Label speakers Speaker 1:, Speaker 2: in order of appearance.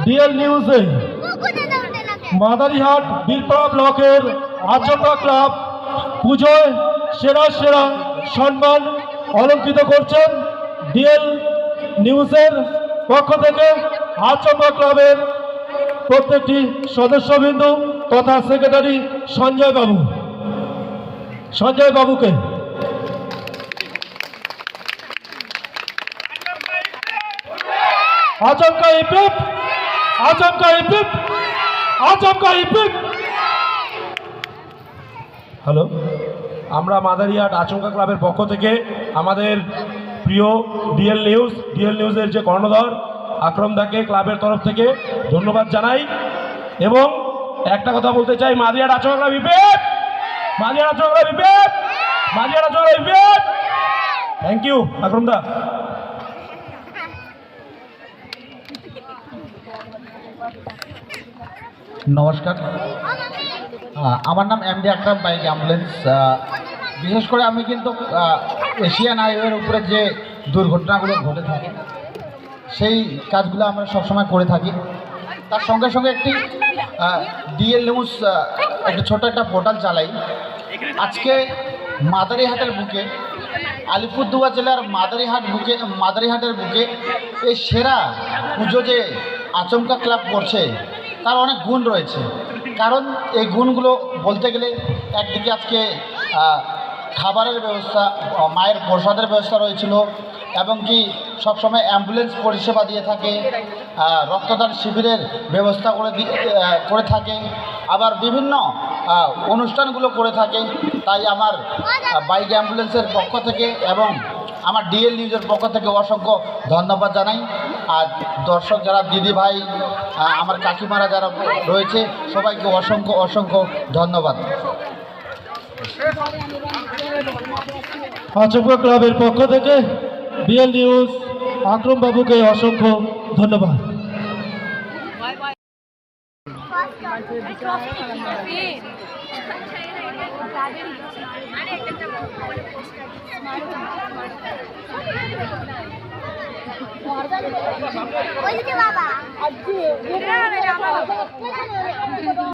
Speaker 1: DL নিউজে মাদারিহাট বীরপাড়া ব্লকের আচমকা ক্লাব পুজোয় সেরা সেরা সম্মান অলঙ্কৃত করছেন। ডিএল নিউজের পক্ষ থেকে আচমকা ক্লাবের প্রত্যেকটি সদস্যবৃন্দ তথা সেক্রেটারি সঞ্জয় বাবুকে আচমকা ইপিপ হ্যালো, আমরা মাদারিহাট আচমকা ক্লাবের পক্ষ থেকে আমাদের প্রিয় ডিএল নিউজের যে কর্ণধার আকরম দাকে ক্লাবের তরফ থেকে ধন্যবাদ জানাই এবং একটা কথা বলতে চাই, মাদারিহাট আচমকা ক্লাব ইপিপ, থ্যাংক ইউ আকরম দা।
Speaker 2: নমস্কার, আমার নাম এমডি আকরাম বাইক অ্যাম্বুলেন্স। বিশেষ করে আমি কিন্তু এশিয়ান হাইওয়ের উপরে যে দুর্ঘটনাগুলো ঘটে থাকে সেই কাজগুলো আমরা সবসময় করে থাকি। তার সঙ্গে সঙ্গে একটি ডিএল নিউজ একটি ছোট একটা পোর্টাল চালাই। আজকে মাদারিহাটের বুকে, আলিপুরদুয়ার জেলার মাদারিহাটের বুকে এই সেরা পুজো যে আচমকা ক্লাব করছে তার অনেক গুণ রয়েছে। কারণ এই গুণগুলো বলতে গেলে একদিকে আজকে খাবারের ব্যবস্থা, মায়ের প্রসাদের ব্যবস্থা রয়েছিল এবং কি সবসময় অ্যাম্বুলেন্স পরিষেবা দিয়ে থাকে, রক্তদান শিবিরের ব্যবস্থা করে থাকে, আবার বিভিন্ন অনুষ্ঠানগুলো করে থাকে। তাই আমার বাইক অ্যাম্বুলেন্সের পক্ষ থেকে এবং আমার ডিএল নিউজের পক্ষ থেকে অসংখ্য ধন্যবাদ জানাই। আর দর্শক যারা দিদি ভাই, আমার কাকিমারা যারা রয়েছে সবাইকে অসংখ্য ধন্যবাদ।
Speaker 1: আচমকা ক্লাবের পক্ষ থেকে ডিএল নিউজ আকরম বাবুকে অসংখ্য ধন্যবাদ।
Speaker 3: বাবা